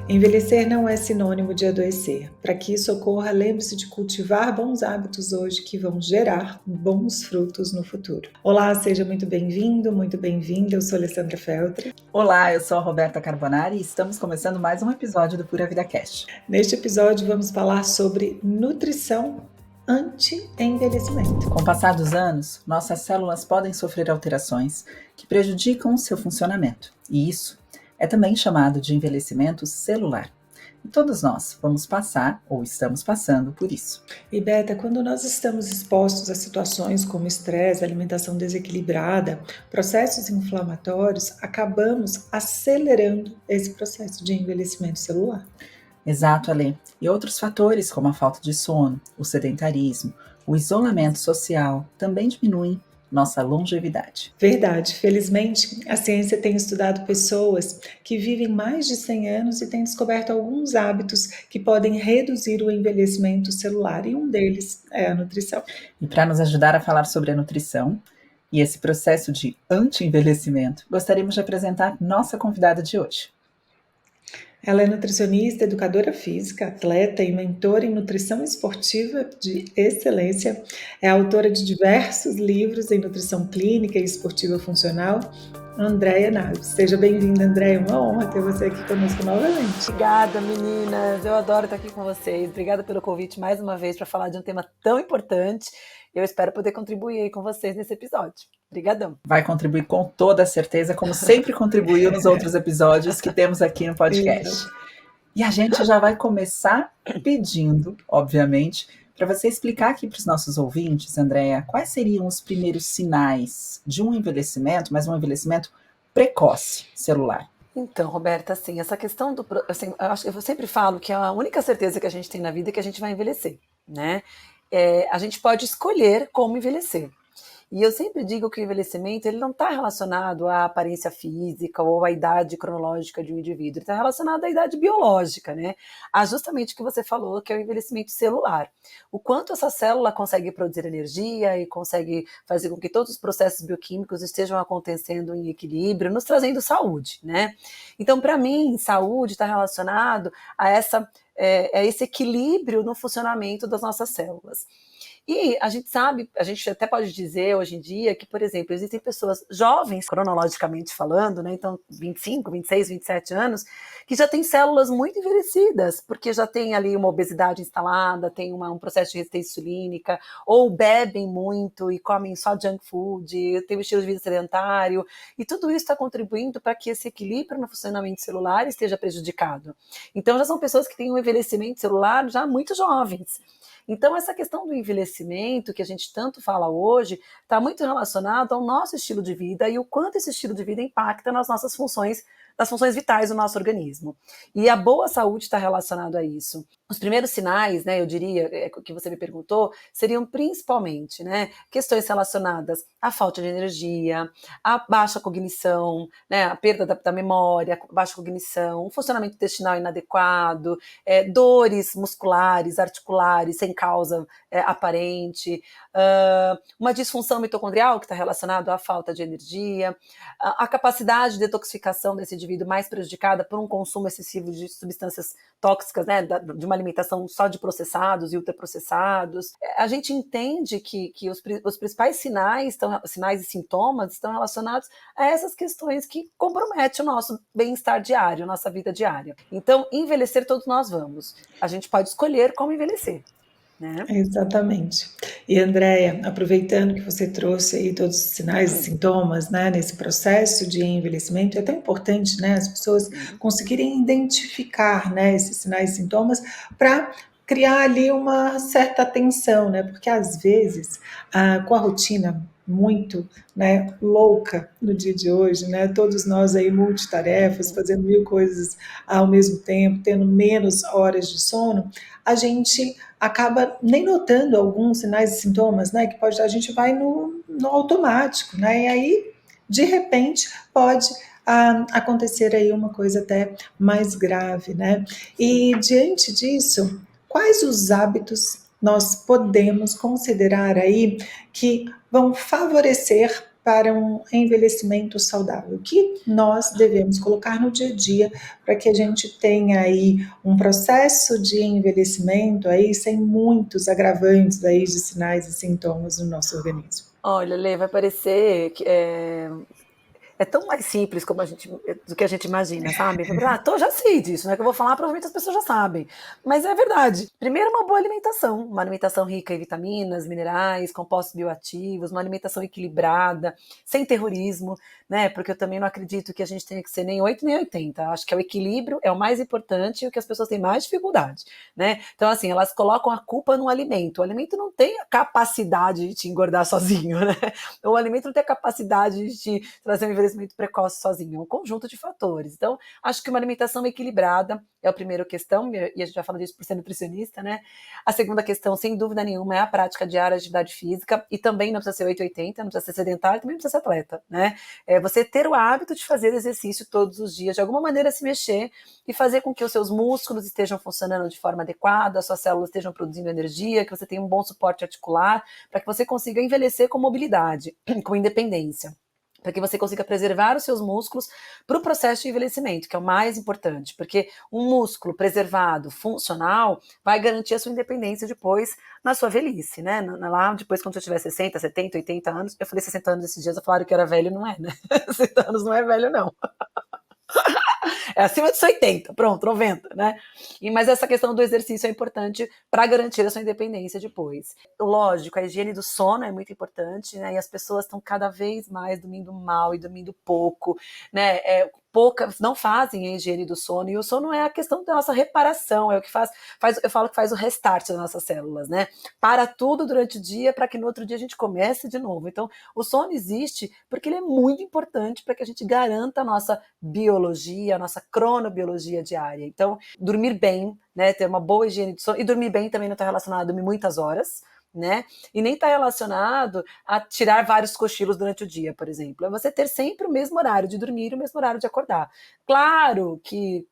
Envelhecer não é sinônimo de adoecer. Para que isso ocorra, lembre-se de cultivar bons hábitos hoje que vão gerar bons frutos no futuro. Olá, seja muito bem-vindo, muito bem-vinda. Eu sou Alessandra Feltri. Olá, eu sou a Roberta Carbonari e estamos começando mais um episódio do Pura Vida Cast. Neste episódio vamos falar sobre nutrição anti-envelhecimento. Com o passar dos anos, nossas células podem sofrer alterações que prejudicam o seu funcionamento. E isso é também chamado de envelhecimento celular. E todos nós vamos passar ou estamos passando por isso. E Beta, quando nós estamos expostos a situações como estresse, alimentação desequilibrada, processos inflamatórios, acabamos acelerando esse processo de envelhecimento celular. Exato, Ale. E outros fatores, como a falta de sono, o sedentarismo, o isolamento social, também diminuem nossa longevidade. Verdade. Felizmente, a ciência tem estudado pessoas que vivem mais de 100 anos e tem descoberto alguns hábitos que podem reduzir o envelhecimento celular, e um deles é a nutrição. E para nos ajudar a falar sobre a nutrição e esse processo de anti-envelhecimento, gostaríamos de apresentar nossa convidada de hoje. Ela é nutricionista, educadora física, atleta e mentora em nutrição esportiva de excelência. É autora de diversos livros em nutrição clínica e esportiva funcional. Andréia Naves. Seja bem-vinda, Andréia. Uma honra ter você aqui conosco novamente. Obrigada, meninas. Eu adoro estar aqui com vocês. Obrigada pelo convite mais uma vez para falar de um tema tão importante. Eu espero poder contribuir aí com vocês nesse episódio. Obrigadão. Vai contribuir com toda certeza, como sempre contribuiu nos outros episódios que temos aqui no podcast. E a gente já vai começar pedindo, obviamente, para você explicar aqui para os nossos ouvintes, Andréia, quais seriam os primeiros sinais de um envelhecimento, mas um envelhecimento precoce celular. Então, Roberta, assim, essa questão do... Assim, eu sempre falo que a única certeza que a gente tem na vida é que a gente vai envelhecer, né? A gente pode escolher como envelhecer. E eu sempre digo que o envelhecimento ele não está relacionado à aparência física ou à idade cronológica de um indivíduo, ele está relacionado à idade biológica, né? A justamente o que você falou, que é o envelhecimento celular. O quanto essa célula consegue produzir energia e consegue fazer com que todos os processos bioquímicos estejam acontecendo em equilíbrio, nos trazendo saúde, né? Então, para mim, saúde está relacionado a esse equilíbrio no funcionamento das nossas células. E a gente sabe, a gente até pode dizer hoje em dia que, por exemplo, existem pessoas jovens, cronologicamente falando, né, então 25, 26, 27 anos, que já têm células muito envelhecidas, porque já tem ali uma obesidade instalada, tem um processo de resistência insulínica, ou bebem muito e comem só junk food, tem um estilo de vida sedentário, e tudo isso está contribuindo para que esse equilíbrio no funcionamento celular esteja prejudicado. Então já são pessoas que têm um envelhecimento celular já muito jovens. Então, essa questão do envelhecimento, que a gente tanto fala hoje, está muito relacionado ao nosso estilo de vida e o quanto esse estilo de vida impacta nas nossas funções, nas funções vitais do nosso organismo. E a boa saúde está relacionada a isso. Os primeiros sinais, né, eu diria, que você me perguntou, seriam principalmente, né, questões relacionadas à falta de energia, à baixa cognição, né, a perda da memória, baixa cognição, um funcionamento intestinal inadequado, dores musculares, articulares, sem causa aparente, uma disfunção mitocondrial que está relacionada à falta de energia, a capacidade de detoxificação desse indivíduo mais prejudicada por um consumo excessivo de substâncias tóxicas, né, de uma alimentação só de processados e ultraprocessados. A gente entende que os principais sinais e sintomas estão relacionados a essas questões que comprometem o nosso bem-estar diário, a nossa vida diária. Então, envelhecer todos nós vamos. A gente pode escolher como envelhecer. Né? Exatamente. E Andréia, aproveitando que você trouxe aí todos os sinais e sintomas, né, nesse processo de envelhecimento, é tão importante, né, as pessoas conseguirem identificar, né, esses sinais e sintomas para criar ali uma certa atenção, né, porque às vezes, com a rotina muito, né, louca no dia de hoje, né, todos nós aí multitarefas, fazendo mil coisas ao mesmo tempo, tendo menos horas de sono, a gente acaba nem notando alguns sinais e sintomas, né, que a gente vai no automático, né, e aí, de repente, pode acontecer aí uma coisa até mais grave, né, e diante disso, quais os hábitos nós podemos considerar aí que vão favorecer para um envelhecimento saudável? O que nós devemos colocar no dia a dia para que a gente tenha aí um processo de envelhecimento aí sem muitos agravantes aí de sinais e sintomas no nosso organismo? Olha, Lê, vai parecer que é tão mais simples do que a gente imagina, sabe? Já sei disso, né? Que eu vou falar, provavelmente as pessoas já sabem. Mas é verdade. Primeiro, uma boa alimentação. Uma alimentação rica em vitaminas, minerais, compostos bioativos, uma alimentação equilibrada, sem terrorismo, né? Porque eu também não acredito que a gente tenha que ser nem 8 nem 80. Eu acho que o equilíbrio é o mais importante e o que as pessoas têm mais dificuldade, né? Então, assim, elas colocam a culpa no alimento. O alimento não tem a capacidade de te engordar sozinho, né? O alimento não tem a capacidade de te trazer um envelhecimento precoce sozinho, é um conjunto de fatores. Então, acho que uma alimentação equilibrada é a primeira questão, e a gente já falou disso por ser nutricionista, né? A segunda questão, sem dúvida nenhuma, é a prática diária de atividade física, e também não precisa ser 880, não precisa ser sedentário, também não precisa ser atleta, né? É você ter o hábito de fazer exercício todos os dias, de alguma maneira se mexer e fazer com que os seus músculos estejam funcionando de forma adequada, as suas células estejam produzindo energia, que você tenha um bom suporte articular, para que você consiga envelhecer com mobilidade, com independência, para que você consiga preservar os seus músculos para o processo de envelhecimento, que é o mais importante, porque um músculo preservado, funcional, vai garantir a sua independência depois na sua velhice, né? Lá depois, quando você tiver 60, 70, 80 anos, eu falei 60 anos esses dias, eu falaram que era velho, não é, né? 60 anos não é velho, não. É acima dos 80, pronto, 90, né? Mas essa questão do exercício é importante para garantir a sua independência depois. Lógico, a higiene do sono é muito importante, né? E as pessoas estão cada vez mais dormindo mal e dormindo pouco, né? Poucas não fazem a higiene do sono, e o sono é a questão da nossa reparação, é o que faz, eu falo que faz o restart das nossas células, né? Para tudo durante o dia para que no outro dia a gente comece de novo. Então, o sono existe porque ele é muito importante para que a gente garanta a nossa biologia, a nossa cronobiologia diária. Então, dormir bem, né? Ter uma boa higiene do sono, e dormir bem também não está relacionado a dormir muitas horas, né? E nem está relacionado a tirar vários cochilos durante o dia, por exemplo. É você ter sempre o mesmo horário de dormir e o mesmo horário de acordar. Claro que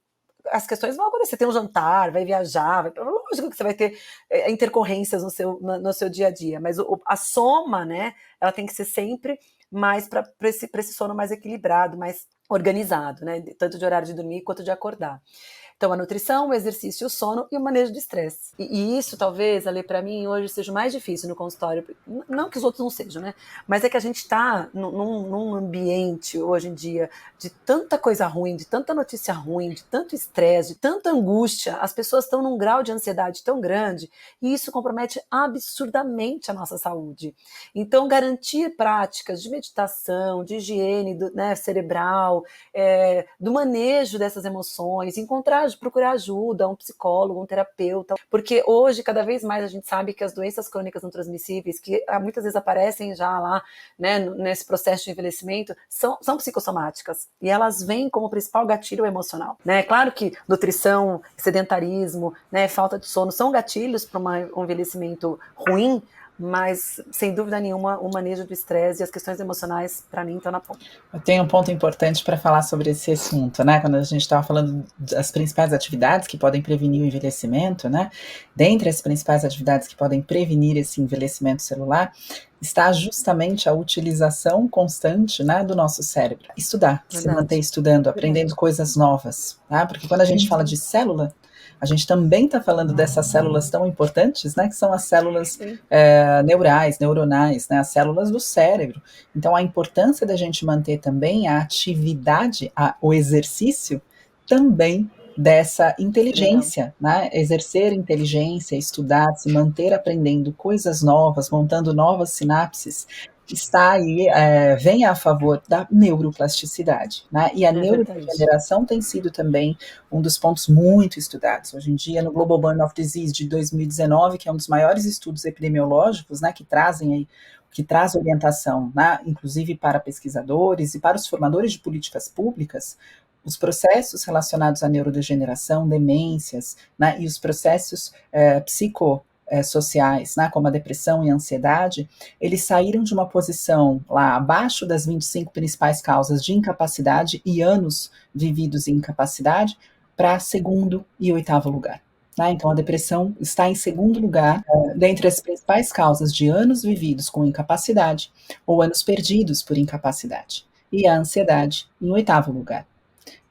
as questões vão acontecer, tem um jantar, vai viajar, lógico que você vai ter intercorrências no seu dia a dia, mas a soma, né, ela tem que ser sempre mais para esse sono mais equilibrado, mais organizado, né, tanto de horário de dormir quanto de acordar. Então, a nutrição, o exercício, o sono e o manejo do estresse. E isso, talvez, Ale, para mim, hoje seja mais difícil no consultório. Não que os outros não sejam, né? Mas é que a gente está num ambiente, hoje em dia, de tanta coisa ruim, de tanta notícia ruim, de tanto estresse, de tanta angústia. As pessoas estão num grau de ansiedade tão grande, e isso compromete absurdamente a nossa saúde. Então, garantir práticas de meditação, de higiene cerebral, do manejo dessas emoções, procurar ajuda, um psicólogo, um terapeuta, porque hoje, cada vez mais, a gente sabe que as doenças crônicas não transmissíveis, que muitas vezes aparecem já lá, né, nesse processo de envelhecimento, são psicossomáticas, e elas vêm como principal gatilho emocional, né? Claro que nutrição, sedentarismo, né, falta de sono, são gatilhos para um envelhecimento ruim, mas, sem dúvida nenhuma, o manejo do estresse e as questões emocionais, para mim, estão na ponta. Eu tenho um ponto importante para falar sobre esse assunto, né? Quando a gente estava falando das principais atividades que podem prevenir o envelhecimento, né? Dentre as principais atividades que podem prevenir esse envelhecimento celular, está justamente a utilização constante, né, do nosso cérebro. Estudar, se manter estudando, aprendendo coisas novas, tá? Porque quando a gente fala de célula, a gente também está falando dessas células tão importantes, né, que são as células neurais, neuronais, né, as células do cérebro. Então, a importância da gente manter também a atividade, o exercício, também dessa inteligência, né, exercer inteligência, estudar, se manter aprendendo coisas novas, montando novas sinapses, está aí, vem a favor da neuroplasticidade, né? E a neurodegeneração tem sido também um dos pontos muito estudados. Hoje em dia, no Global Burden of Disease de 2019, que é um dos maiores estudos epidemiológicos, né, que traz orientação, né, inclusive para pesquisadores e para os formadores de políticas públicas, os processos relacionados à neurodegeneração, demências, né, e os processos sociais, né, como a depressão e a ansiedade, eles saíram de uma posição lá abaixo das 25 principais causas de incapacidade e anos vividos em incapacidade para segundo e oitavo lugar. né? Então, a depressão está em segundo lugar, dentre as principais causas de anos vividos com incapacidade ou anos perdidos por incapacidade. E a ansiedade em oitavo lugar.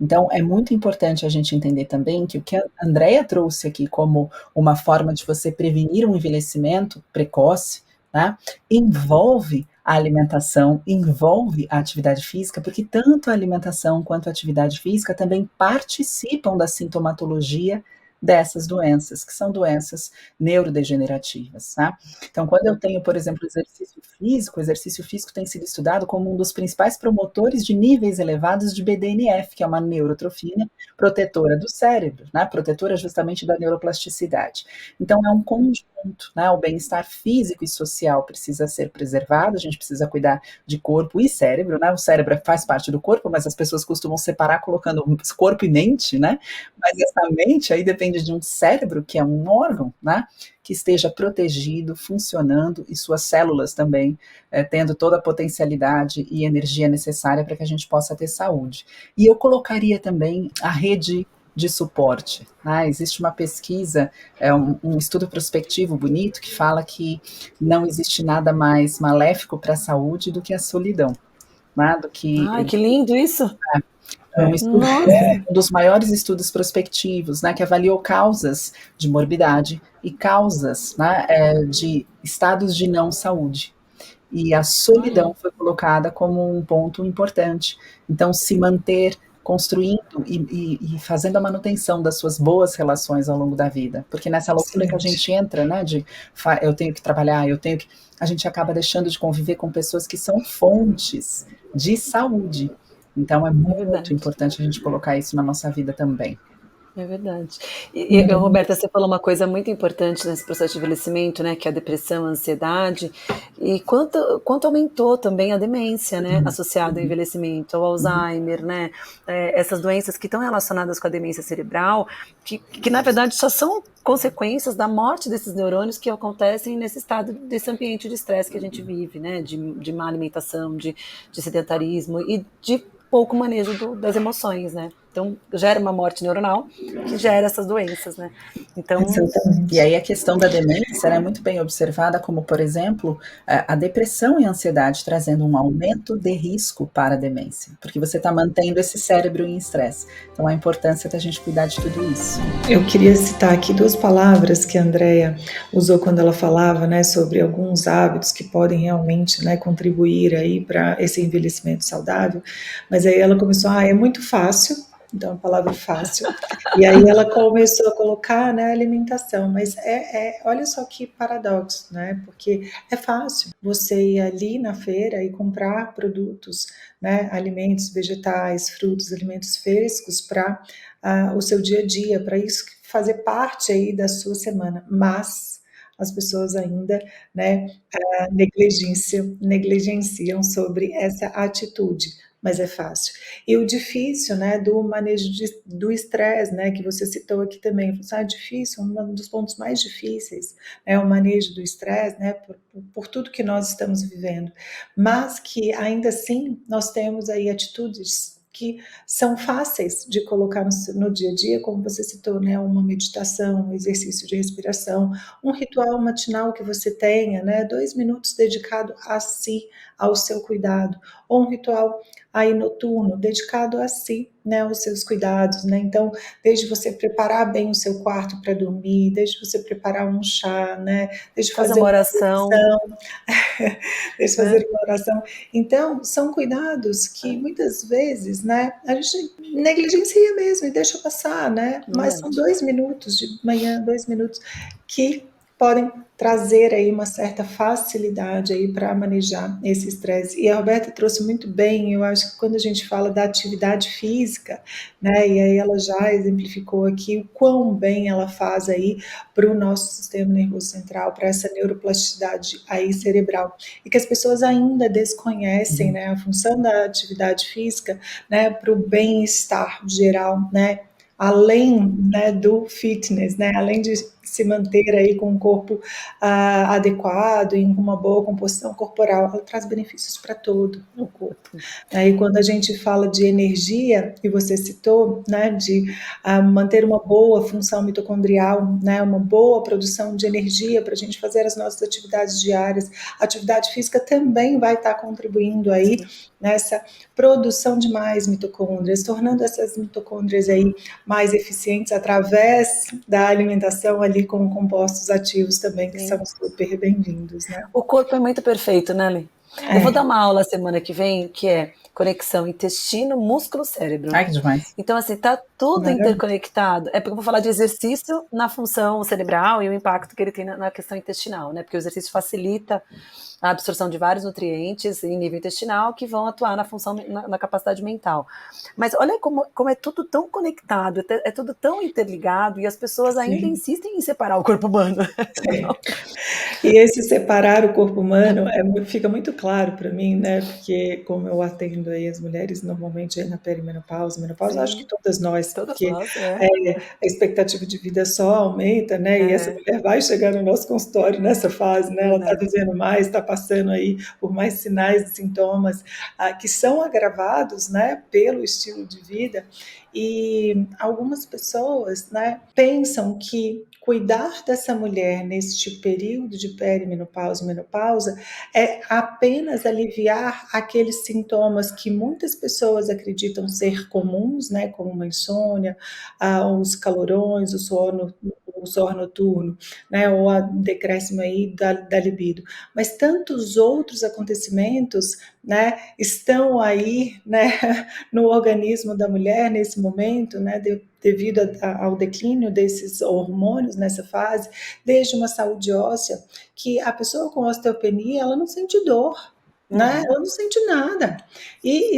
Então, é muito importante a gente entender também que o que a Andrea trouxe aqui como uma forma de você prevenir um envelhecimento precoce, né, envolve a alimentação, envolve a atividade física, porque tanto a alimentação quanto a atividade física também participam da sintomatologia dessas doenças, que são doenças neurodegenerativas, tá? Então, quando eu tenho, por exemplo, o exercício físico tem sido estudado como um dos principais promotores de níveis elevados de BDNF, que é uma neurotrofina protetora do cérebro, né? Protetora justamente da neuroplasticidade. Então, é um conjunto, né? O bem-estar físico e social precisa ser preservado, a gente precisa cuidar de corpo e cérebro, né? O cérebro faz parte do corpo, mas as pessoas costumam separar colocando corpo e mente, né? Mas essa mente aí depende de um cérebro, que é um órgão, né? Que esteja protegido, funcionando, e suas células também tendo toda a potencialidade e energia necessária para que a gente possa ter saúde. E eu colocaria também a rede de suporte, né? Existe uma pesquisa, um estudo prospectivo bonito que fala que não existe nada mais maléfico para a saúde do que a solidão, né? Ai, que lindo isso! É um estudo, Nossa! um dos maiores estudos prospectivos, né, que avaliou causas de morbidade e causas, né, de estados de não saúde. E a solidão Olha, foi colocada como um ponto importante. Então, se manter construindo e fazendo a manutenção das suas boas relações ao longo da vida. Porque nessa loucura que a Excelente. gente entra, né, de eu tenho que trabalhar, a gente acaba deixando de conviver com pessoas que são fontes de saúde. Então, é é muito verdade. importante a gente colocar isso na nossa vida também. É verdade. Uhum. Roberta, você falou uma coisa muito importante nesse processo de envelhecimento, né, que é a depressão, a ansiedade, e quanto aumentou também a demência, né, Uhum, associada ao uhum, envelhecimento, ao uhum. Alzheimer, né, essas doenças que estão relacionadas com a demência cerebral, que na verdade só são consequências da morte desses neurônios que acontecem nesse estado, desse ambiente de estresse que a gente vive, né, de má alimentação, de sedentarismo e de pouco manejo das emoções, né? Então, gera uma morte neuronal que gera essas doenças, né? Então, E Exatamente. aí a questão da demência é muito bem observada como, por exemplo, a depressão e a ansiedade trazendo um aumento de risco para a demência, porque você está mantendo esse cérebro em estresse. Então, a importância da gente cuidar de tudo isso. Eu queria citar aqui duas palavras que a Andrea usou quando ela falava, né, sobre alguns hábitos que podem realmente, né, contribuir aí para esse envelhecimento saudável, mas aí ela começou, é muito fácil, então a palavra fácil, e aí ela começou a colocar, né, alimentação, mas olha só que paradoxo, né, porque é fácil você ir ali na feira e comprar produtos, né, alimentos vegetais, frutos, alimentos frescos para o seu dia a dia, para isso fazer parte aí da sua semana, mas as pessoas ainda, né, negligenciam sobre essa atitude, mas é fácil. E o difícil, né, do manejo do estresse, né, que você citou aqui também, é difícil, um dos pontos mais difíceis é o manejo do estresse, né, por tudo que nós estamos vivendo, mas que ainda assim nós temos aí atitudes que são fáceis de colocar no dia a dia, como você citou, né, uma meditação, um exercício de respiração, um ritual matinal que você tenha, né, 2 minutos dedicado a si, ao seu cuidado, ou um ritual aí noturno dedicado a si, né, aos seus cuidados, né, então desde você preparar bem o seu quarto para dormir, desde você preparar um chá, né, desde fazer fazer uma uma oração, reflexão, desde né? fazer uma oração, então são cuidados que muitas vezes, né, a gente negligencia mesmo e deixa passar, né, mas são Verdade. 2 minutos de manhã, 2 minutos que podem trazer aí uma certa facilidade aí para manejar esse estresse. E a Roberta trouxe muito bem, eu acho que quando a gente fala da atividade física, né, e aí ela já exemplificou aqui o quão bem ela faz aí para o nosso sistema nervoso central, para essa neuroplasticidade aí cerebral, e que as pessoas ainda desconhecem, né, a função da atividade física, né, para o bem-estar geral, né, além, né, do fitness, né, além de se manter aí com um corpo adequado, em uma boa composição corporal, ela traz benefícios para todo o corpo. Aí quando a gente fala de energia, e você citou, né, de manter uma boa função mitocondrial, né, uma boa produção de energia para a gente fazer as nossas atividades diárias, a atividade física também vai estar contribuindo aí nessa produção de mais mitocôndrias, tornando essas mitocôndrias aí mais eficientes através da alimentação ali com compostos ativos também, que são super bem-vindos, né? O corpo é muito perfeito, né, Lê? Eu vou dar uma aula semana que vem, que é conexão intestino, músculo, cérebro. Ai, que demais. Então, assim, tá tudo interconectado. É porque eu vou falar de exercício na função cerebral e o impacto que ele tem na questão intestinal, né? Porque o exercício facilita a absorção de vários nutrientes em nível intestinal que vão atuar na função, na capacidade mental. Mas olha como é tudo tão conectado, é tudo tão interligado e as pessoas ainda insistem em separar o corpo humano. E esse separar o corpo humano fica muito claro para mim, né? Porque como eu atendo aí as mulheres normalmente aí na perimenopausa, menopausa, acho que todas nós, porque a expectativa de vida só aumenta, né? E essa mulher vai chegar no nosso consultório nessa fase, né? Ela está vivendo mais, está passando aí por mais sinais e sintomas que são agravados, né? Pelo estilo de vida. E algumas pessoas, né, pensam que cuidar dessa mulher neste período de perimenopausa e menopausa é apenas aliviar aqueles sintomas que muitas pessoas acreditam ser comuns, né, como uma insônia, os calorões, o suor noturno, né, ou a decréscimo aí da libido. Mas tantos outros acontecimentos, né, estão aí, né, no organismo da mulher nesse momento, né, devido ao declínio desses hormônios nessa fase, desde uma saúde óssea, que a pessoa com osteopenia, ela não sente dor, né? Ela não sente nada. E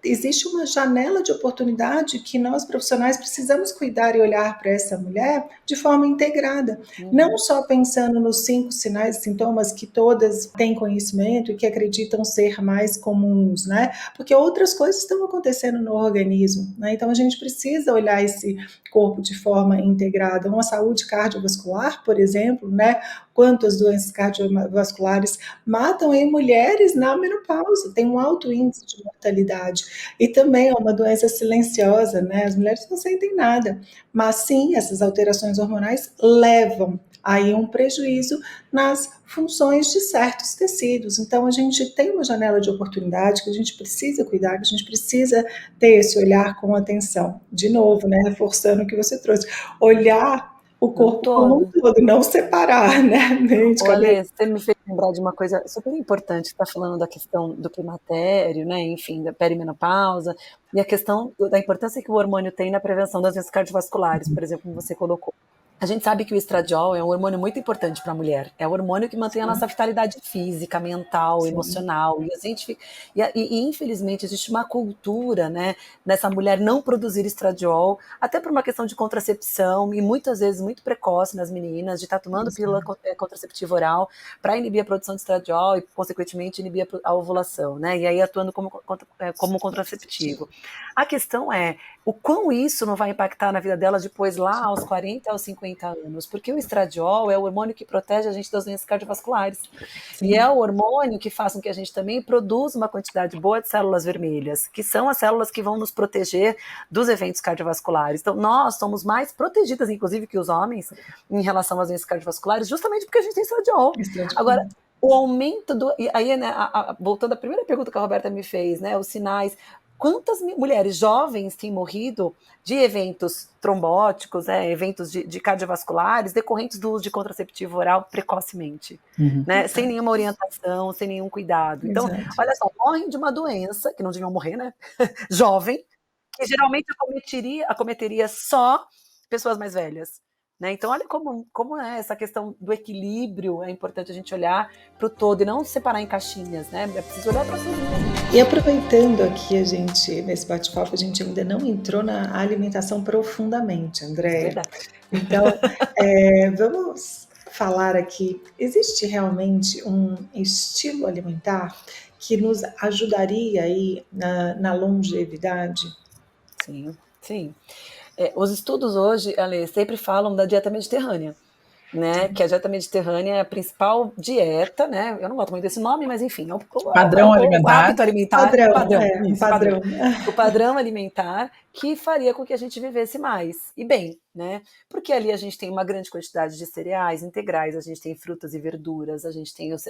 existe uma janela de oportunidade que nós profissionais precisamos cuidar e olhar para essa mulher de forma integrada, não só pensando nos 5 sinais e sintomas que todas têm conhecimento e que acreditam ser mais comuns, né? Porque outras coisas estão acontecendo no organismo, né? Então a gente precisa olhar esse corpo de forma integrada. Uma saúde cardiovascular, por exemplo, né? Quantas doenças cardiovasculares matam em mulheres na menopausa, tem um alto índice de mortalidade. E também é uma doença silenciosa, né? As mulheres não sentem nada, mas sim, essas alterações hormonais levam aí um prejuízo nas funções de certos tecidos. Então, a gente tem uma janela de oportunidade que a gente precisa cuidar, que a gente precisa ter esse olhar com atenção. De novo, né? Reforçando o que você trouxe. Olhar o corpo como um todo, não separar, né? Olha, você me fez lembrar de uma coisa super importante, está falando da questão do climatério, né, enfim, da perimenopausa, e a questão da importância que o hormônio tem na prevenção das doenças cardiovasculares, por exemplo, como você colocou. A gente sabe que o estradiol é um hormônio muito importante para a mulher. É o hormônio que mantém a nossa vitalidade física, mental, emocional. E infelizmente existe uma cultura, né, nessa mulher não produzir estradiol, até por uma questão de contracepção e muitas vezes muito precoce nas meninas, de estar tomando pílula contraceptiva oral para inibir a produção de estradiol e, consequentemente, inibir a ovulação, né? E aí atuando como contraceptivo. A questão é o quão isso não vai impactar na vida dela depois lá aos 40, aos 50 anos, porque o estradiol é o hormônio que protege a gente das doenças cardiovasculares. Sim. E é o hormônio que faz com que a gente também produza uma quantidade boa de células vermelhas, que são as células que vão nos proteger dos eventos cardiovasculares. Então, nós somos mais protegidas, inclusive, que os homens, em relação às doenças cardiovasculares, justamente porque a gente tem estradiol. Agora, o aumento do... Aí, né, voltando à primeira pergunta que a Roberta me fez, né, os sinais... Quantas mulheres jovens têm morrido de eventos trombóticos, né, eventos de cardiovasculares decorrentes do uso de contraceptivo oral precocemente, né, sem nenhuma orientação, sem nenhum cuidado. Então, olha só, morrem de uma doença, que não deviam morrer, né, jovem, que geralmente acometeria só pessoas mais velhas. Né? Então, olha como é essa questão do equilíbrio, é importante a gente olhar para o todo e não separar em caixinhas, né? É preciso olhar para tudo. E aproveitando aqui nesse bate-papo, a gente ainda não entrou na alimentação profundamente, Andréia. Então, vamos falar aqui, existe realmente um estilo alimentar que nos ajudaria aí na longevidade? Sim, sim. Os estudos hoje, Ale, sempre falam da dieta mediterrânea, né? Que a dieta mediterrânea é a principal dieta, né? Eu não gosto muito desse nome, mas enfim, Padrão o alimentar. hábito alimentar, Padrão, padrão, um isso, padrão. o padrão alimentar que faria com que a gente vivesse mais e bem, né? Porque ali a gente tem uma grande quantidade de cereais integrais, a gente tem frutas e verduras, a gente tem os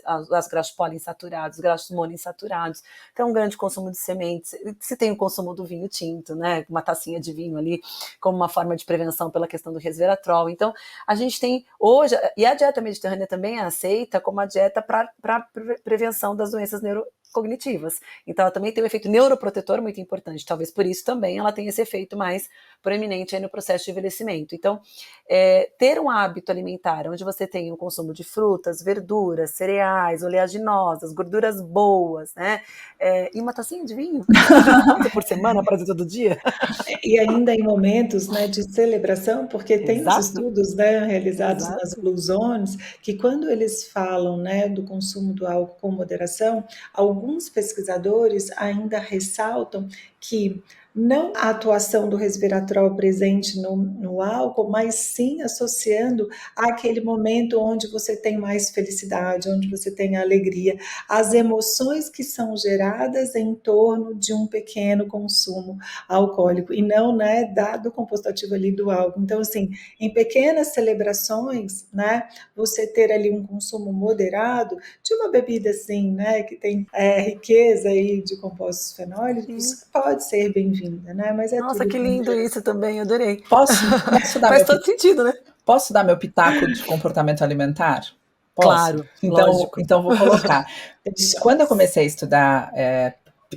graxos poliinsaturados, os graxos monoinsaturados, tem um grande consumo de sementes, se tem o consumo do vinho tinto, né? Uma tacinha de vinho ali, como uma forma de prevenção pela questão do resveratrol. Então, a gente tem hoje, e a dieta mediterrânea também é aceita como a dieta para prevenção das doenças neurocognitivas. Então, ela também tem um efeito neuroprotetor muito importante. Talvez por isso também ela tenha esse efeito mais proeminente aí no processo de envelhecimento. Então, ter um hábito alimentar onde você tem o consumo de frutas, verduras, cereais, oleaginosas, gorduras boas, né? E uma tacinha de vinho por semana, para todo dia. E ainda em momentos, né, de celebração, porque tem os Exato. estudos, né, realizados nas Exato. Blue Zones, que quando eles falam, né, do consumo do álcool com moderação, alguns pesquisadores ainda ressaltam que não a atuação do resveratrol presente no álcool, mas sim associando àquele momento onde você tem mais felicidade, onde você tem alegria, as emoções que são geradas em torno de um pequeno consumo alcoólico, e não, né, do composto ativo ali do álcool. Então, assim, em pequenas celebrações, né, você ter ali um consumo moderado de uma bebida assim, né, que tem riqueza aí de compostos fenólicos, pode ser bem-vinda, né, mas Nossa, tudo que lindo isso também, adorei. Posso dar Faz todo sentido, né? Posso dar meu pitaco de comportamento alimentar? Posso? Claro, lógico. Então vou colocar. Quando eu comecei a estudar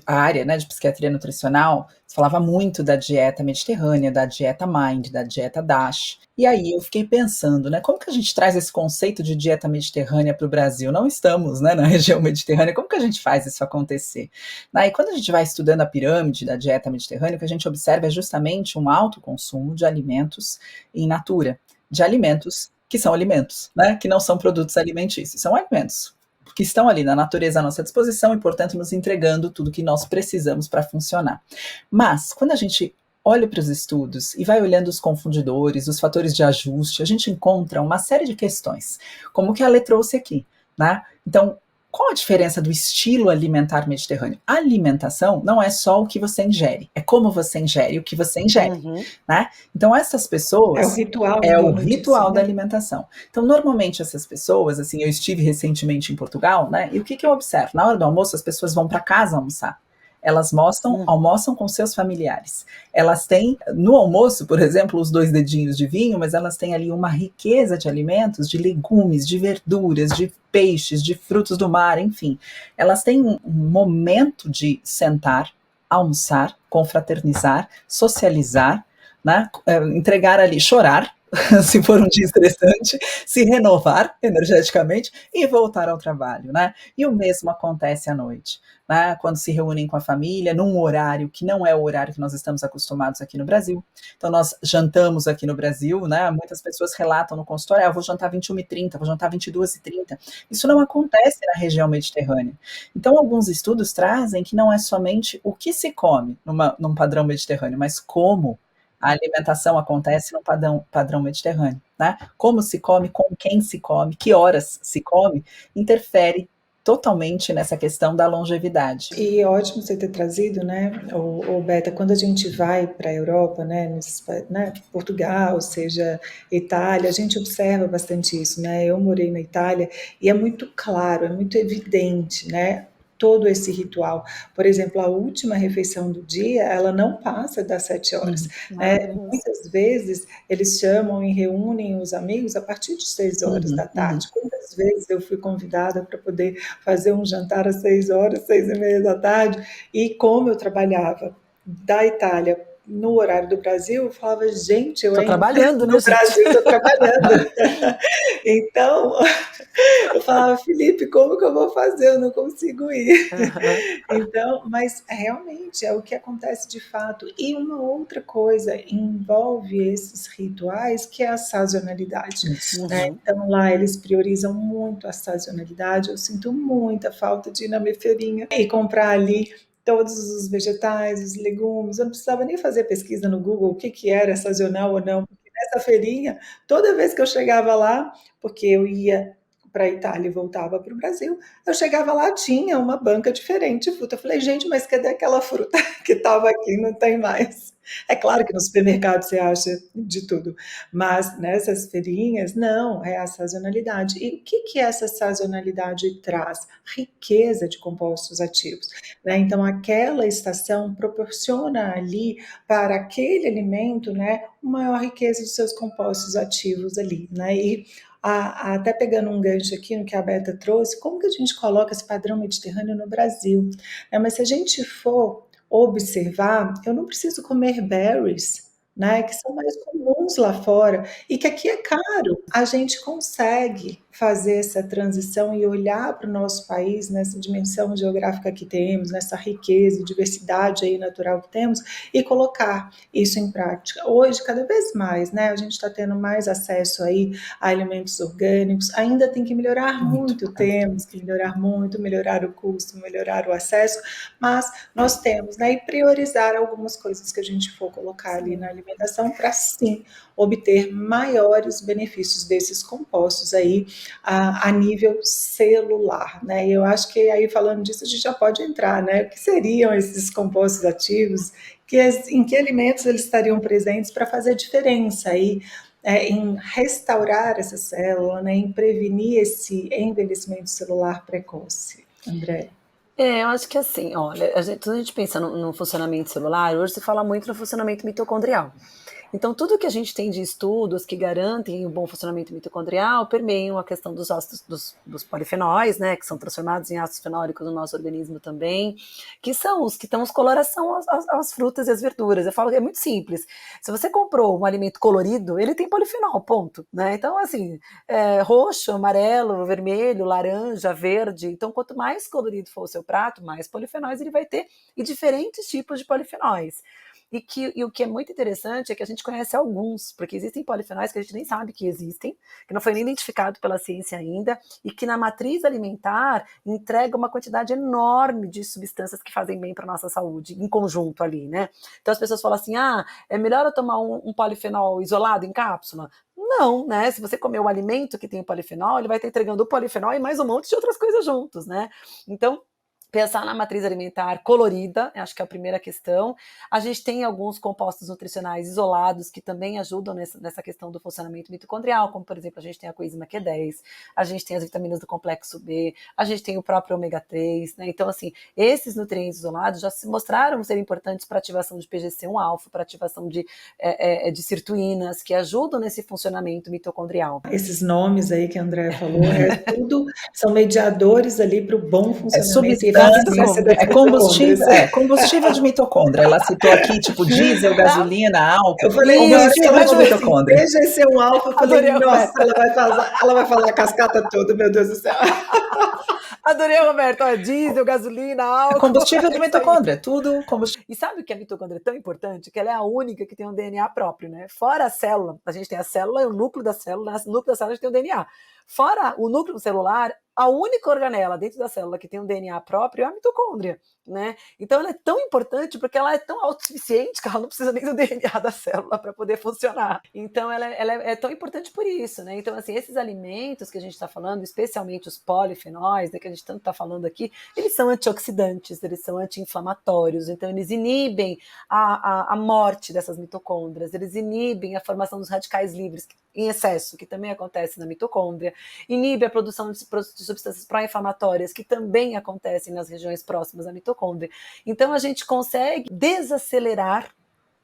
a área, né, de psiquiatria nutricional, se falava muito da dieta mediterrânea, da dieta Mind, da dieta DASH. E aí eu fiquei pensando, né, como que a gente traz esse conceito de dieta mediterrânea para o Brasil? Não estamos, né, na região mediterrânea, como que a gente faz isso acontecer? E quando a gente vai estudando a pirâmide da dieta mediterrânea, o que a gente observa é justamente um alto consumo de alimentos in natura, de alimentos que são alimentos, né, que não são produtos alimentícios, são alimentos que estão ali na natureza à nossa disposição e, portanto, nos entregando tudo que nós precisamos para funcionar. Mas, quando a gente olha para os estudos e vai olhando os confundidores, os fatores de ajuste, a gente encontra uma série de questões, como que a Lê trouxe aqui, né? Então, qual a diferença do estilo alimentar mediterrâneo? A alimentação não é só o que você ingere, é como você ingere o que você ingere, né? Então, essas pessoas... É o ritual. É o ritual da alimentação. Então, normalmente, essas pessoas, assim, eu estive recentemente em Portugal, né? E o que eu observo? Na hora do almoço, as pessoas vão para casa almoçar. Elas almoçam com seus familiares. Elas têm, no almoço, por exemplo, os 2 dedinhos de vinho, mas elas têm ali uma riqueza de alimentos, de legumes, de verduras, de peixes, de frutos do mar, enfim. Elas têm um momento de sentar, almoçar, confraternizar, socializar, né? Entregar ali, chorar, se for um dia estressante, se renovar energeticamente e voltar ao trabalho, né? E o mesmo acontece à noite, né? Quando se reúnem com a família, num horário que não é o horário que nós estamos acostumados aqui no Brasil. Então, nós jantamos aqui no Brasil, né? Muitas pessoas relatam no consultório, eu vou jantar 21h30, vou jantar 22h30. Isso não acontece na região mediterrânea. Então, alguns estudos trazem que não é somente o que se come num padrão mediterrâneo, mas como a alimentação acontece no padrão mediterrâneo, né? Como se come, com quem se come, que horas se come, interfere totalmente nessa questão da longevidade. E é ótimo você ter trazido, né, o Beta, quando a gente vai para a Europa, né, Portugal, seja Itália, a gente observa bastante isso, né? Eu morei na Itália e é muito claro, é muito evidente, né? Todo esse ritual. Por exemplo, a última refeição do dia, ela não passa das 7 horas. Muitas vezes eles chamam e reúnem os amigos a partir de 6 horas da tarde. Quantas vezes eu fui convidada para poder fazer um jantar às 6 horas, 6h30 da tarde, e como eu trabalhava da Itália no horário do Brasil, eu falava, gente, eu tô ainda trabalhando, no Brasil estou trabalhando. Então, eu falava, Felipe, como que eu vou fazer? Eu não consigo ir. Então, mas realmente é o que acontece de fato. E uma outra coisa envolve esses rituais, que é a sazonalidade. Né? Então, lá eles priorizam muito a sazonalidade. Eu sinto muita falta de ir na minha feirinha e comprar ali todos os vegetais, os legumes, eu não precisava nem fazer pesquisa no Google o que era sazonal ou não, porque nessa feirinha, toda vez que eu chegava lá, porque eu ia para a Itália e voltava para o Brasil, eu chegava lá, tinha uma banca diferente de fruta. Eu falei, gente, mas cadê aquela fruta que estava aqui? Não tem mais. É claro que no supermercado você acha de tudo, mas nessas feirinhas, não, é a sazonalidade. E o que essa sazonalidade traz? Riqueza de compostos ativos, né? Então, aquela estação proporciona ali para aquele alimento, né, uma maior riqueza dos seus compostos ativos ali, né? E até pegando um gancho aqui no que a Beta trouxe, como que a gente coloca esse padrão mediterrâneo no Brasil? Mas se a gente for observar, eu não preciso comer berries, né, que são mais comuns lá fora e que aqui é caro. A gente consegue fazer essa transição e olhar para o nosso país nessa dimensão geográfica que temos, nessa riqueza e diversidade aí natural que temos e colocar isso em prática. Hoje, cada vez mais, né, a gente está tendo mais acesso aí a alimentos orgânicos, ainda tem que melhorar muito, temos que melhorar muito, melhorar o custo, melhorar o acesso, mas nós temos, né, e priorizar algumas coisas que a gente for colocar ali na alimentação para sim obter maiores benefícios desses compostos aí a nível celular, né? E eu acho que aí falando disso a gente já pode entrar, né? O que seriam esses compostos ativos? Em que alimentos eles estariam presentes para fazer diferença aí em restaurar essa célula, né? Em prevenir esse envelhecimento celular precoce, André? Eu acho que assim, olha, quando a gente pensa no funcionamento celular, hoje se fala muito no funcionamento mitocondrial. Então, tudo que a gente tem de estudos que garantem o bom funcionamento mitocondrial permeiam a questão dos ácidos, dos polifenóis, né, que são transformados em ácidos fenólicos no nosso organismo também, que são os que dão coloração às frutas e às verduras. Eu falo que é muito simples. Se você comprou um alimento colorido, ele tem polifenol, ponto. Né? Então, assim, roxo, amarelo, vermelho, laranja, verde. Então, quanto mais colorido for o seu prato, mais polifenóis ele vai ter, e diferentes tipos de polifenóis. E o que é muito interessante é que a gente conhece alguns, porque existem polifenóis que a gente nem sabe que existem, que não foi nem identificado pela ciência ainda, e que na matriz alimentar entrega uma quantidade enorme de substâncias que fazem bem para a nossa saúde, em conjunto ali, né? Então as pessoas falam assim, é melhor eu tomar um polifenol isolado em cápsula? Não, né? Se você comer um alimento que tem o polifenol, ele vai estar entregando o polifenol e mais um monte de outras coisas juntos, né? Então, pensar na matriz alimentar colorida, acho que é a primeira questão. A gente tem alguns compostos nutricionais isolados que também ajudam nessa questão do funcionamento mitocondrial, como, por exemplo, a gente tem a coenzima Q10, a gente tem as vitaminas do complexo B, a gente tem o próprio ômega 3, né? Então, assim, esses nutrientes isolados já se mostraram ser importantes para ativação de PGC1-alfa, para ativação de sirtuínas, que ajudam nesse funcionamento mitocondrial. Esses nomes aí que a Andrea falou, tudo são mediadores ali para o bom funcionamento e combustível de mitocôndria. Ela citou aqui, tipo, diesel, gasolina, álcool. Eu falei, combustível de mitocôndria. Veja esse um alfa, eu falei, nossa, ela vai falar a cascata toda, meu Deus do céu. Adorei, Roberto. Diesel, gasolina, álcool. Combustível de mitocôndria, tudo combustível. E sabe que a mitocôndria é tão importante? Que ela é a única que tem um DNA próprio, né? Fora a célula, a gente tem a célula e o núcleo da célula. No núcleo da célula a gente tem o DNA. Fora o núcleo celular, a única organela dentro da célula que tem um DNA próprio é a mitocôndria, né? Então ela é tão importante porque ela é tão autossuficiente que ela não precisa nem do DNA da célula para poder funcionar. Então ela é tão importante por isso, né? Então, assim, esses alimentos que a gente está falando, especialmente os polifenóis, né, que a gente tanto está falando aqui, eles são antioxidantes, eles são anti-inflamatórios, então eles inibem a morte dessas mitocôndrias, eles inibem a formação dos radicais livres em excesso, que também acontece na mitocôndria, inibe a produção de substâncias pró-inflamatórias, que também acontecem nas regiões próximas à mitocôndria. Então, a gente consegue desacelerar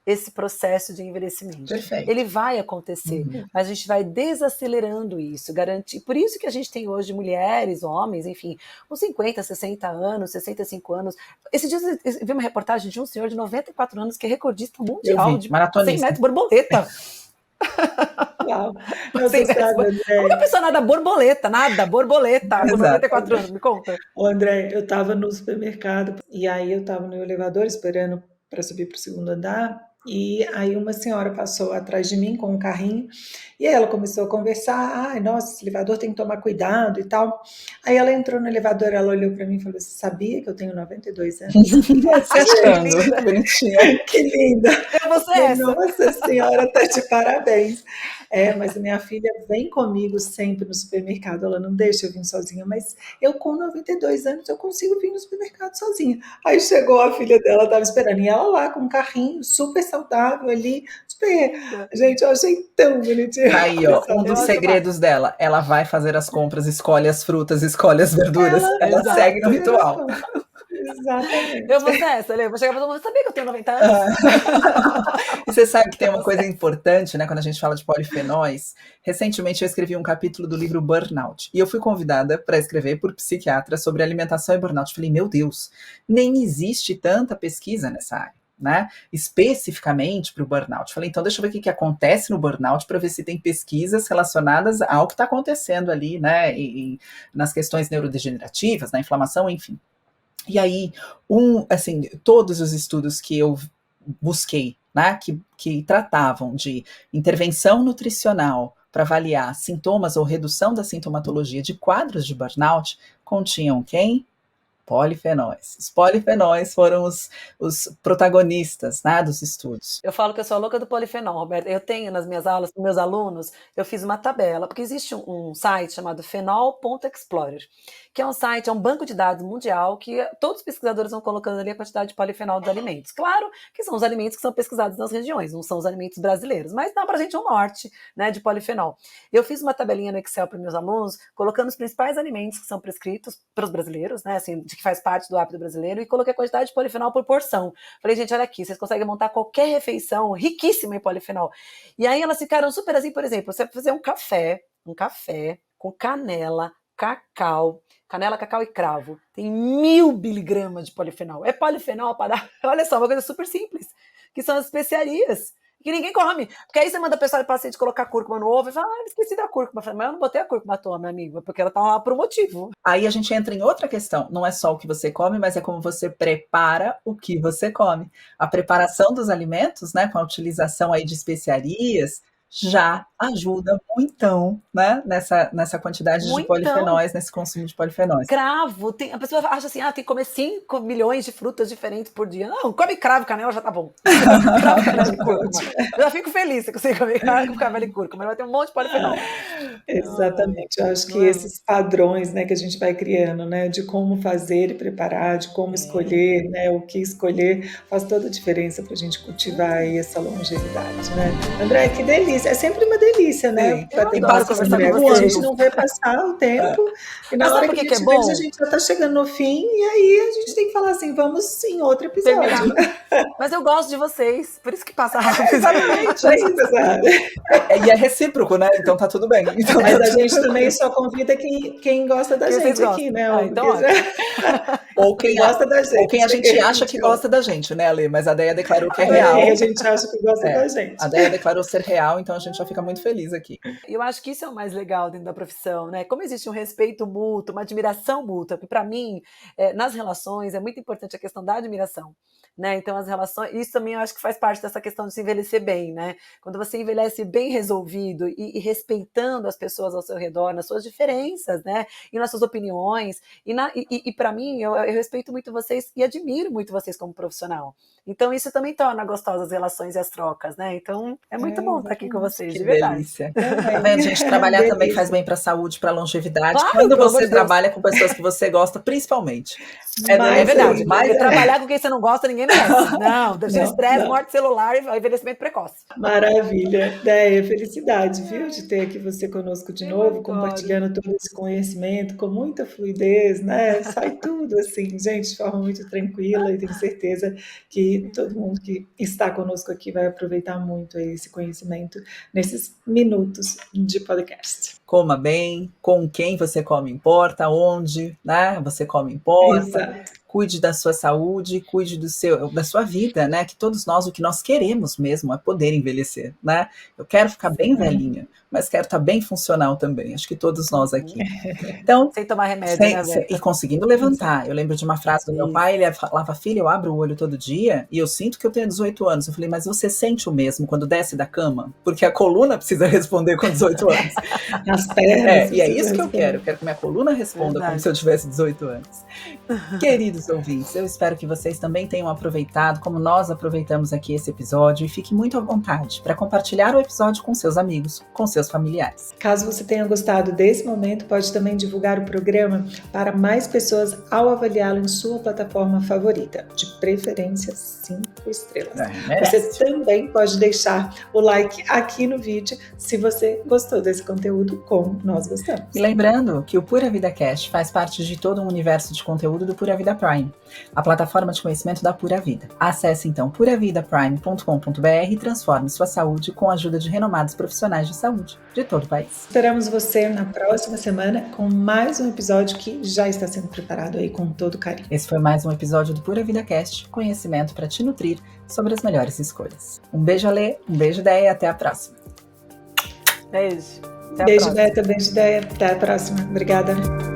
esse processo de envelhecimento. Perfeito. Ele vai acontecer, mas a gente vai desacelerando isso, garantir. Por isso que a gente tem hoje mulheres, homens, enfim, com 50, 60 anos, 65 anos. Esse dia eu vi uma reportagem de um senhor de 94 anos que é recordista mundial de 100 metros borboleta. Uau. Nunca pensou nada borboleta, com 94 anos, me conta. André, eu estava no supermercado e aí eu estava no elevador esperando para subir para o segundo andar E aí uma senhora passou atrás de mim com um carrinho, e aí ela começou a conversar, ai, nossa, esse elevador tem que tomar cuidado e tal. Aí ela entrou no elevador, ela olhou para mim e falou, você sabia que eu tenho 92 anos? Se achando, bonitinha. Que linda! Eu vou ser Falei, essa. nossa senhora, tá de parabéns. Mas a minha filha vem comigo sempre no supermercado, ela não deixa eu vir sozinha, mas eu com 92 anos eu consigo vir no supermercado sozinha. Aí chegou a filha dela, estava esperando, e ela lá com um carrinho super saudável ali, super... Gente, eu achei tão bonitinho. Tá aí, ó, um dos segredos dela, ela vai fazer as compras, escolhe as frutas, escolhe as verduras, ela segue no ritual. Exatamente. Eu vou ser essa, eu vou chegar pra todo mundo, sabia que eu tenho 90 anos? E você sabe que tem uma coisa importante, né, quando a gente fala de polifenóis. Recentemente eu escrevi um capítulo do livro Burnout, e eu fui convidada para escrever por psiquiatra sobre alimentação e burnout. Falei, meu Deus, nem existe tanta pesquisa nessa área, né, especificamente para o burnout. Falei, então deixa eu ver o que acontece no burnout para ver se tem pesquisas relacionadas ao que está acontecendo ali, né, nas questões neurodegenerativas, na inflamação, enfim. E aí, assim, todos os estudos que eu busquei, né, que tratavam de intervenção nutricional para avaliar sintomas ou redução da sintomatologia de quadros de burnout, continham quem? Polifenóis. Os polifenóis foram os protagonistas, né, dos estudos. Eu falo que eu sou a louca do polifenol, Roberta. Eu tenho nas minhas aulas, com meus alunos, eu fiz uma tabela, porque existe um site chamado Phenol.explorer, que é um site, é um banco de dados mundial que todos os pesquisadores vão colocando ali a quantidade de polifenol dos alimentos. Claro que são os alimentos que são pesquisados nas regiões, não são os alimentos brasileiros, mas dá pra gente um norte, né, de polifenol. Eu fiz uma tabelinha no Excel para meus alunos, colocando os principais alimentos que são prescritos para os brasileiros, né, assim, de que faz parte do hábito brasileiro, e coloquei a quantidade de polifenol por porção. Falei, gente, olha aqui, vocês conseguem montar qualquer refeição riquíssima em polifenol. E aí elas ficaram super assim, por exemplo, você vai fazer um café com canela, cacau e cravo. Tem 1000 miligramas de polifenol. É polifenol para dar... Olha só, uma coisa super simples, que são as especiarias, que ninguém come. Porque aí você manda a pessoa do paciente colocar cúrcuma no ovo e fala, esqueci da cúrcuma. Mas eu não botei a cúrcuma à toa, meu amigo, porque ela tá lá por um motivo. Aí a gente entra em outra questão. Não é só o que você come, mas é como você prepara o que você come. A preparação dos alimentos, né, com a utilização aí de especiarias, já ajuda muitão, né, nessa quantidade de polifenóis, nesse consumo de polifenóis. Cravo, a pessoa acha assim, tem que comer 5 milhões de frutas diferentes por dia. Não, come cravo e canela, já tá bom. Cravo, canela e cúrcuma. Eu já fico feliz se você comer cravo com canela e cúrcuma, mas vai ter um monte de polifenol. Exatamente, eu acho que esses padrões, né, que a gente vai criando, né, de como fazer e preparar, de como escolher, né, o que escolher, faz toda a diferença para a gente cultivar aí essa longevidade, né. André, que delícia, é sempre uma delícia, né, bater papo com mulher, porque a gente não vê passar o tempo, e na hora que a gente vê, a gente já tá chegando no fim, e aí a gente tem que falar assim, vamos em outro episódio. Mas eu gosto de vocês, por isso que passa rápido. Exatamente. E é recíproco, né, então tá tudo bem. Então, mas a gente também só convida quem gosta da gente aqui, né? Ou quem gosta da gente. Ou quem a gente acha que gosta da gente, né, Ale? Mas a Deia declarou que é real. Quem a gente acha que gosta da gente. A Deia declarou ser real, então a gente já fica muito feliz aqui. Eu acho que isso é o mais legal dentro da profissão, né? Como existe um respeito mútuo, uma admiração mútua, que para mim, nas relações, é muito importante a questão da admiração. Né? Então, as relações, isso também eu acho que faz parte dessa questão de se envelhecer bem, né? Quando você envelhece bem resolvido e respeitando as pessoas ao seu redor, nas suas diferenças, né? E nas suas opiniões. E para mim, eu respeito muito vocês e admiro muito vocês como profissional. Então, isso também torna gostosas as relações e as trocas, né? Então, é muito bom estar aqui com vocês, de verdade. Delícia. Tá vendo, gente? Trabalhar também faz bem para a saúde, para a longevidade. Claro, quando você trabalha com pessoas que você gosta, principalmente. É verdade. Mas trabalhar com quem você não gosta, ninguém merece. Não, deixa estresse, morte celular e envelhecimento precoce. Maravilha. Déia, felicidade, viu, de ter aqui você conosco de novo, compartilhando todo esse conhecimento com muita fluidez, né? Sai tudo assim, gente, de forma muito tranquila, e tenho certeza que todo mundo que está conosco aqui vai aproveitar muito esse conhecimento nesses minutos de podcast. Coma bem, com quem você come importa, onde, né? Você come importa. Exato. cuide da sua saúde, cuide da sua vida, né? Que todos nós, o que nós queremos mesmo é poder envelhecer, né? Eu quero ficar bem velhinha, mas quero estar bem funcional também. Acho que todos nós aqui. Então, sem tomar remédio, né, Beta? E conseguindo levantar. Eu lembro de uma frase do meu pai, ele falava, filha, eu abro o olho todo dia e eu sinto que eu tenho 18 anos. Eu falei, mas você sente o mesmo quando desce da cama? Porque a coluna precisa responder com 18 anos. As pernas. E é isso que eu quero. Eu quero que minha coluna responda como se eu tivesse 18 anos. Queridos ouvintes, eu espero que vocês também tenham aproveitado, como nós aproveitamos aqui esse episódio, e fiquem muito à vontade para compartilhar o episódio com seus amigos, com seus familiares. Caso você tenha gostado desse momento, pode também divulgar o programa para mais pessoas ao avaliá-lo em sua plataforma favorita, de preferência 5 estrelas. Você também pode deixar o like aqui no vídeo se você gostou desse conteúdo, como nós gostamos. E lembrando que o Pura Vida Cast faz parte de todo um universo de conteúdo do Pura Vida Prime, a plataforma de conhecimento da Pura Vida. Acesse então puravidaprime.com.br e transforme sua saúde com a ajuda de renomados profissionais de saúde de todo o país. Esperamos você na próxima semana com mais um episódio que já está sendo preparado aí com todo carinho. Esse foi mais um episódio do Pura Vida Cast, conhecimento para te nutrir sobre as melhores escolhas. Um beijo, Alê, um beijo, Déia, e até a próxima. Beijo. Beijo, Beta, beijo, Déia. Até a próxima. Obrigada.